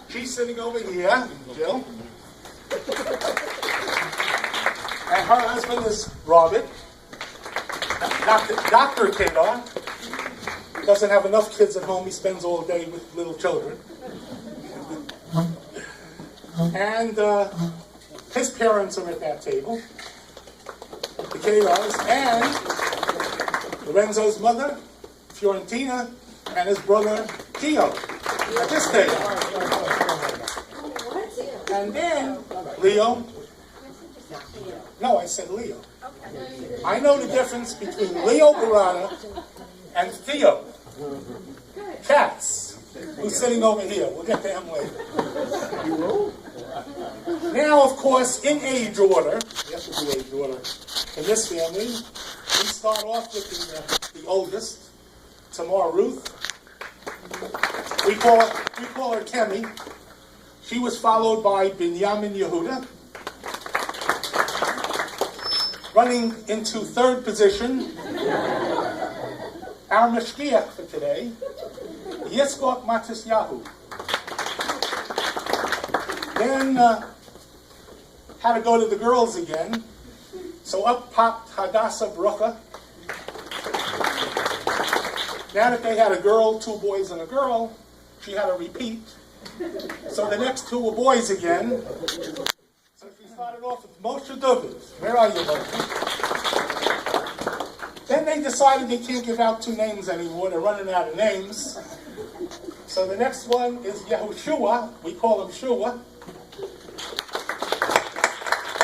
She's sitting over here, Jill. And her husband is Robert. Dr. Kedar doesn't have enough kids at home. He spends all day with little children. And his parents are at that table, the Kedars, and Lorenzo's mother, Fiorentina, and his brother, Gio, at this table. And then Leo. No, I said Leo. I know the difference between Leo Barada and Theo Katz, who's sitting over here. We'll get to him later. Now, of course, in age order, we have to do age order in this family. We start off with the oldest, Tamar Ruth. We call her Kemi. She was followed by Binyamin Yehuda. Running into third position, our Mashgiach for today, Yitzchak Matisyahu. Then had to go to the girls again. So up popped Hadassah Brucha. Now that they had a girl, 2 boys and a girl, she had to repeat. So the next 2 were boys again. So she started off with Moshe David. Where are you, Moshe? Then they decided they can't give out 2 names anymore. They're running out of names. So the next one is Yehoshua. We call him Shua.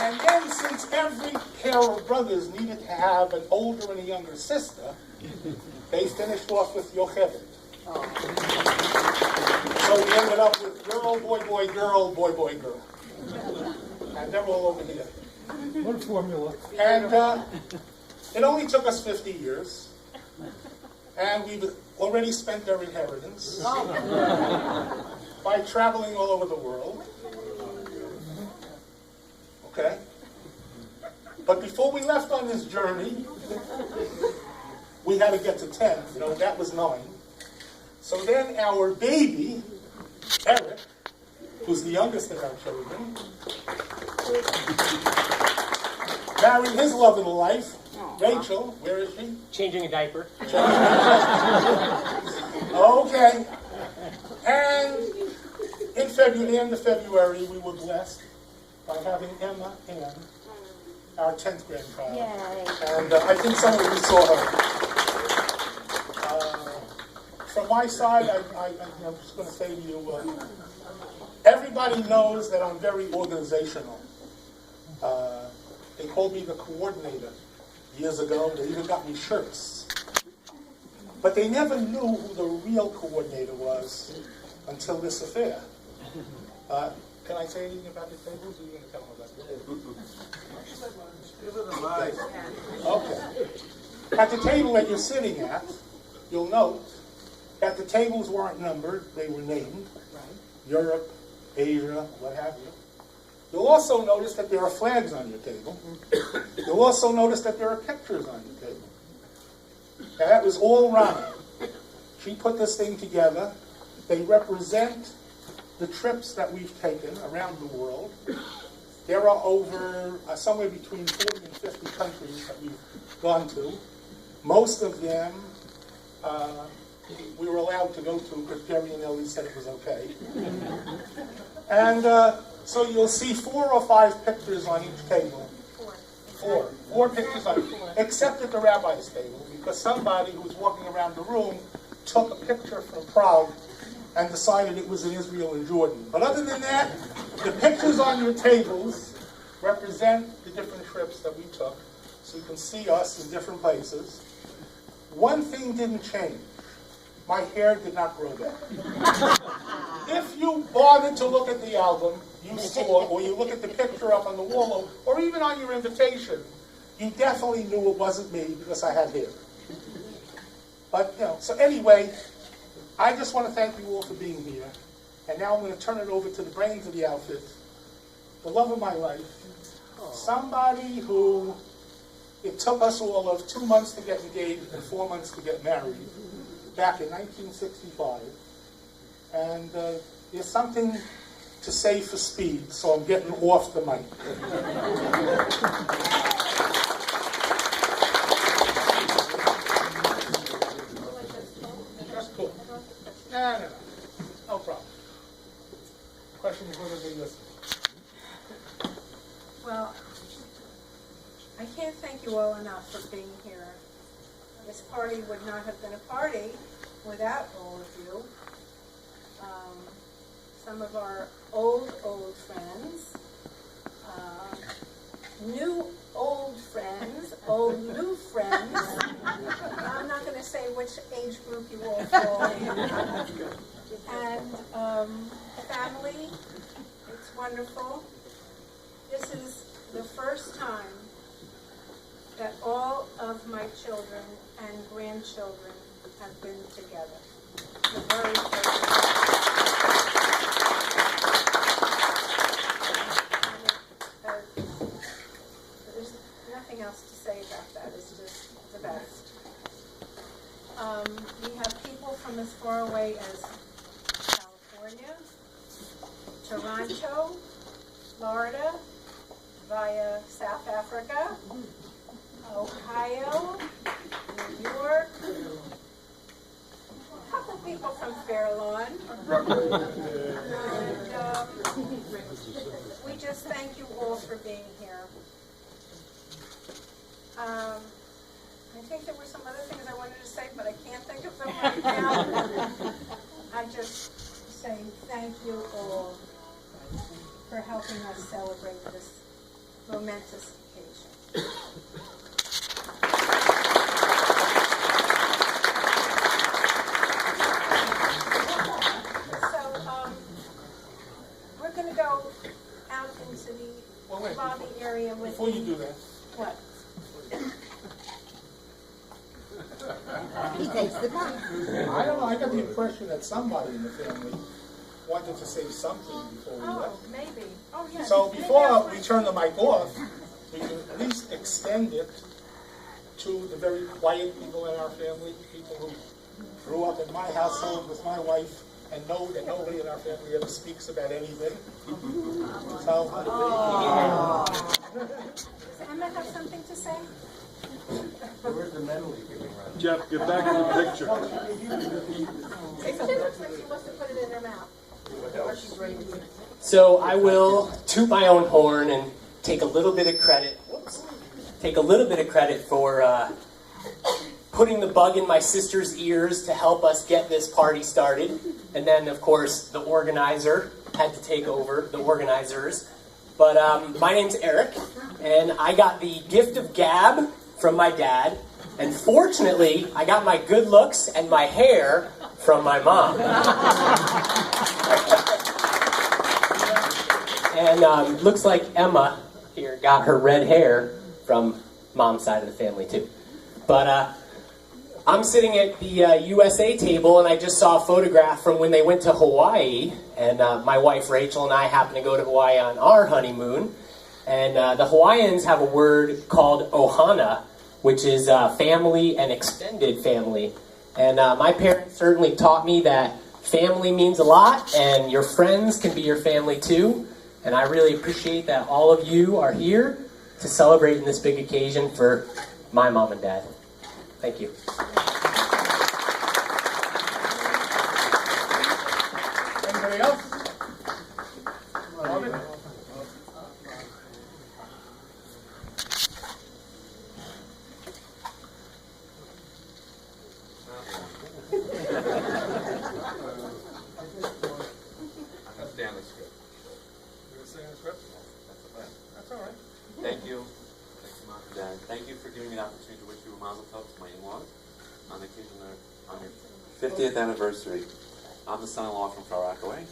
And then, since every pair of brothers needed to have an older and a younger sister, they finished off with Yocheved. So we ended up with girl, boy, boy, girl, boy, boy, girl. And they're all over here. What formula? And it only took us 50 years. And we've already spent their inheritance by traveling all over the world. Okay? But before we left on this journey, we had to get to 10. You know, that was 9. So then our baby, Eric, who's the youngest of our children, married his love of the life, Rachel. Where is she? Changing a diaper. Okay. And in February, the end of February, we were blessed by having Emma Ann, our 10th grandchild. Yay. And I think some of you saw her. From my side, I'm just going to say to you, everybody knows that I'm very organizational. They called me the coordinator years ago. They even got me shirts. But they never knew who the real coordinator was until this affair. Can I say anything about the tables, or are you going to tell them about it? Okay. At the table that you're sitting at, you'll note that the tables weren't numbered, they were named. Europe, Asia, what have you. You'll also notice that there are flags on your table. You'll also notice that there are pictures on your table. Now that was all Ronnie. She put this thing together. They represent the trips that we've taken around the world. There are over somewhere between 40 and 50 countries that we've gone to. Most of them we were allowed to go to because Jerry and Ellie said it was okay. And so you'll see 4 or 5 pictures on each table. Four pictures on each, except at the rabbi's table, because somebody who was walking around the room took a picture from Prague and decided it was in Israel and Jordan. But other than that, the pictures on your tables represent the different trips that we took, so you can see us in different places. One thing didn't change. My hair did not grow back. If you bothered to look at the album, you saw, or you look at the picture up on the wall, or even on your invitation, you definitely knew it wasn't me because I had hair. But, you know, so anyway, I just want to thank you all for being here. And now I'm going to turn it over to the brains of the outfit, the love of my life, somebody who, it took us all of 2 months to get engaged and 4 months to get married, back in 1965. And there's something to say for speed, so I'm getting off the mic. That's cool. No problem. Questions, what are they listening? Well, I can't thank you all enough for being here. This party would not have been a party without all of you. Some of our old friends, new old friends, old new friends. I'm not going to say which age group you all fall in. And family, it's wonderful. This is the first time that all of my children and grandchildren have been together. The very first time. There's nothing else to say about that. It's just the best. We have people from as far away as California, Toronto, Florida, via South Africa, Ohio, New York, a couple people from Fair Lawn. And we just thank you all for being here. I think there were some other things I wanted to say, but I can't think of them right now. I just say thank you all for helping us celebrate this momentous occasion. So, we're going to go out into the lobby area with... Before you do that. What? He takes the mic. I don't know, I got the impression that somebody in the family wanted to say something before we left. Oh, maybe. Oh, yes. So before we turn the mic off, we can at least extend it to the very quiet people in our family, people who grew up in my household with my wife and know that nobody in our family ever speaks about anything. So, Does Emma have something to say? Jeff, get back in the picture. She looks like she wants to put it in her mouth. So I will toot my own horn and take a little bit of credit. For putting the bug in my sister's ears to help us get this party started. And then, of course, the organizer had to take over, the organizers. But my name's Eric, and I got the gift of gab from my dad. And fortunately, I got my good looks and my hair from my mom. And looks like Emma here got her red hair from mom's side of the family too. But I'm sitting at the USA table, and I just saw a photograph from when they went to Hawaii. And my wife Rachel and I happened to go to Hawaii on our honeymoon. And the Hawaiians have a word called ohana, which is family and extended family. And my parents certainly taught me that family means a lot, and your friends can be your family too. And I really appreciate that all of you are here to celebrate in this big occasion for my mom and dad. Thank you. anybody else? Robin? Understand the script. You were saying the script? That's all right. Thank you. Thank you, Mom and Dad. Thank you for giving me the opportunity to wish you a mazel tov to my in-laws on the occasion on your 50th anniversary. I'm the son-in-law from Far Rockaway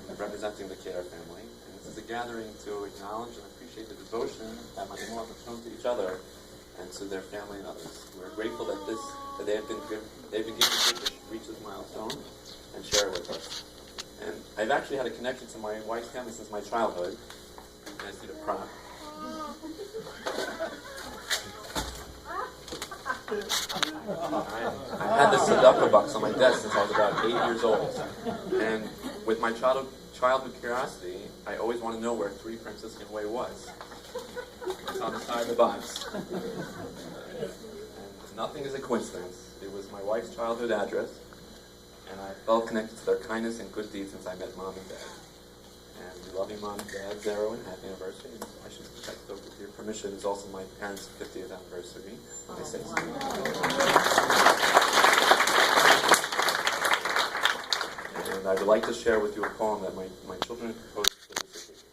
and representing the Care family. And this is a gathering to acknowledge and appreciate the devotion that my in-laws have shown to each other and to their family and others. We're grateful that they have been given to reach this milestone and share it with us. And I've actually had a connection to my wife's family since my childhood. And I see the prop. I had this tzedakah box on my desk since I was about 8 years old. And with my childhood curiosity, I always wanted to know where 3 Franciscan Way was. It's on the side of the box. And nothing is a coincidence. It was my wife's childhood address, and I felt connected to their kindness and good deeds since I met Mom and Dad. And we love you, Mom and Dad, Zero, and happy anniversary. And I should check it with your permission. It's also my parents' 50th anniversary. I say so. And I would like to share with you a poem that my children composed for this occasion.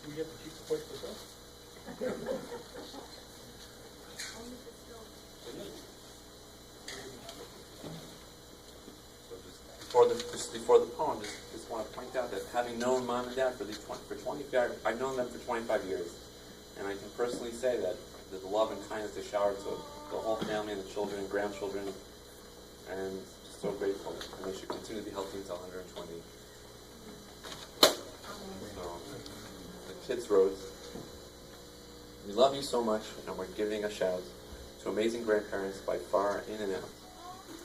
You get to keep the voice for us? Just before the poem, just want to point out that having known Mom and Dad I've known them for 25 years, and I can personally say that the love and kindness they showered to the whole family and the children and grandchildren, and just so grateful, and they should continue to be healthy until 120. So, the kids wrote, "We love you so much, and we're giving a shout to amazing grandparents by far in and out.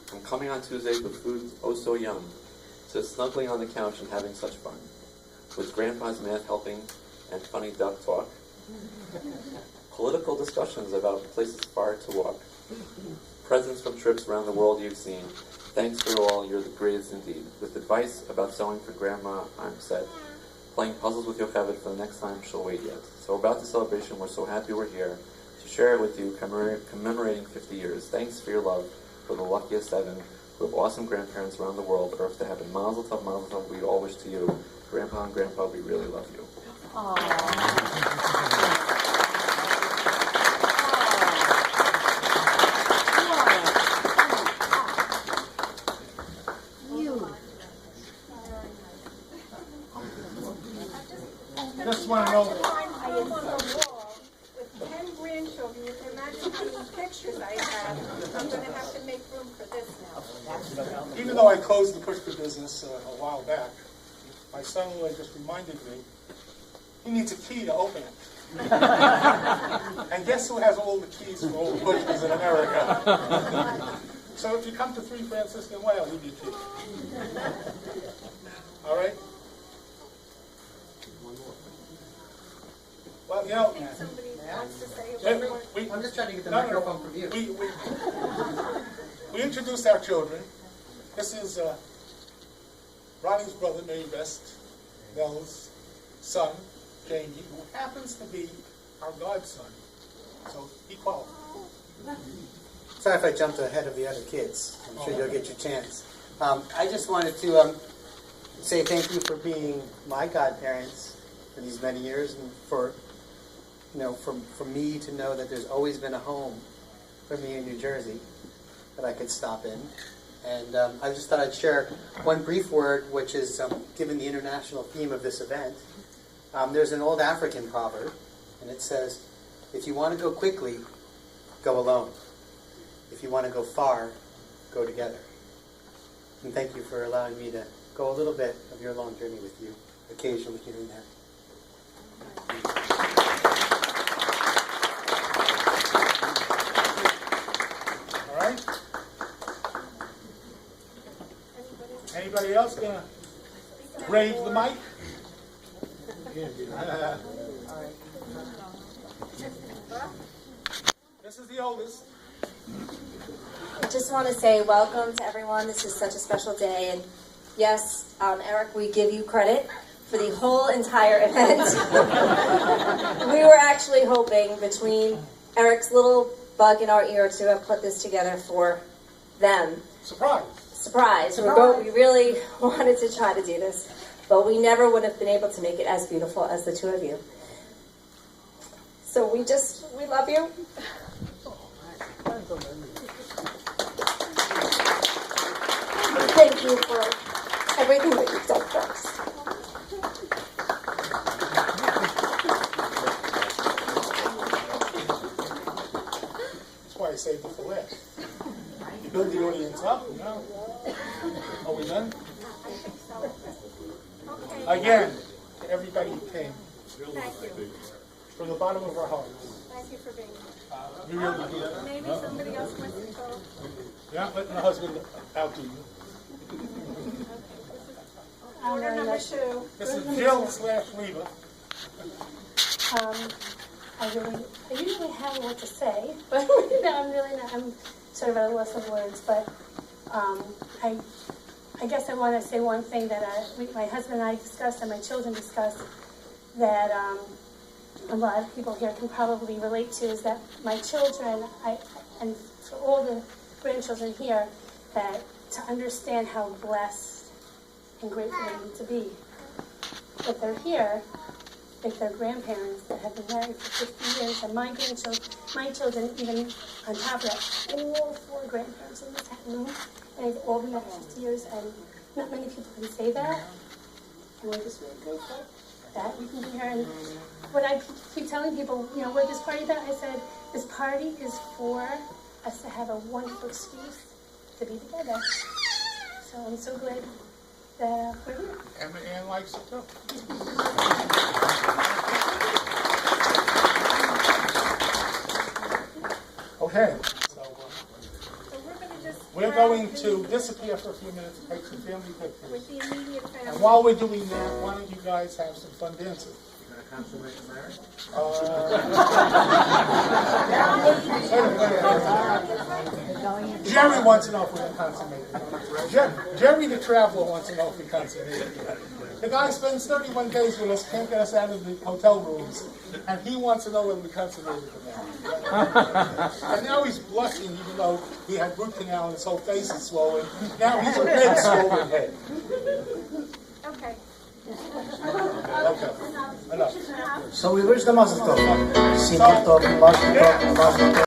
From coming on Tuesdays with food oh so yum, to snuggling on the couch and having such fun, with Grandpa's math helping and funny duck talk, political discussions about places far to walk, presents from trips around the world you've seen. Thanks for all, you're the greatest indeed. With advice about sewing for Grandma, I'm set. Playing puzzles with Yocheved for the next time she'll wait yet. So about the celebration, we're so happy we're here to share it with you, commemorating 50 years. Thanks for your love. For the luckiest 7 who have awesome grandparents around the world, or if they have a mazel tov, we all wish to you. Grandpa and Grandpa, we really love you." Just want to know. I am on the wall with 10 grandchildren. You can imagine how many pictures I have. I'm going to have to make room for this now. Even though I closed the Pushka business a while back, my son-in-law just reminded me he needs a key to open it. And guess who has all the keys for all the Pushkas in America? So if you come to 3 Franciscan Way, I'll give you a key. All right? Well, you know, Somebody wants to say a yeah, word. I'm just trying to get the microphone from you. we introduced our children. This is Ronnie's brother, Mary Best, Nell's son, Jamie, who happens to be our godson. So he qualifies. Sorry if I jumped ahead of the other kids. I'm sure you'll get your chance. I just wanted to say thank you for being my godparents for these many years, and for for me to know that there's always been a home for me in New Jersey that I could stop in. And I just thought I'd share one brief word, which is given the international theme of this event. There's an old African proverb, and it says, "If you want to go quickly, go alone. If you want to go far, go together." And thank you for allowing me to go a little bit of your long journey with you, occasionally here and there. All right? Anybody else gonna brave the mic? This is the oldest. I just want to say welcome to everyone. This is such a special day. And yes, Eric, we give you credit for the whole entire event. We were actually hoping, between Eric's little bug in our ear, to have put this together for them. Surprise. We really wanted to try to do this, but we never would have been able to make it as beautiful as the two of you. So we love you. Thank you for everything that you've done for us. That's why I saved it for last. You build the audience up, you know. Are we done? Again, to everybody who came. Thank you. from the bottom of our hearts. Thank you for being here. We really do. Maybe somebody else wants to go. You're not letting the husband outdo you. Order number 2. This is Jill/Reba. I usually have what to say, but I'm really not. I'm sort of at a loss of words. But I guess I want to say one thing that my husband and I discussed, and my children discussed, that a lot of people here can probably relate to, is that my children, and for all the grandchildren here, that to understand how blessed and grateful they need to be that they're here with their grandparents that have been married for 50 years, and my children, even on top of that, all 4 grandparents in this room, and they've all been married 50 years, and not many people can say that, and we're just really grateful that we can be here. And what I keep telling people, what this party about, I said, this party is for us to have a wonderful excuse to be together. So I'm so glad that we're here. And Ann likes it too. Okay. So, we're going to just we're going to disappear for a few minutes and take some family pictures. with the immediate And family. while we're doing that, why don't you guys have some fun dancing? Jerry wants to know if we're going to consummate it. Jerry the Traveler wants to know if we consummate it. The guy spends 31 days with us, can't get us out of the hotel rooms, and he wants to know when we consummated it now. And now he's blushing, even though he had root canal and his whole face is swollen. Now he's a big swollen head. Okay. Okay, enough. So where's the mazel tov? Simcha tov, mazel tov, mazel tov.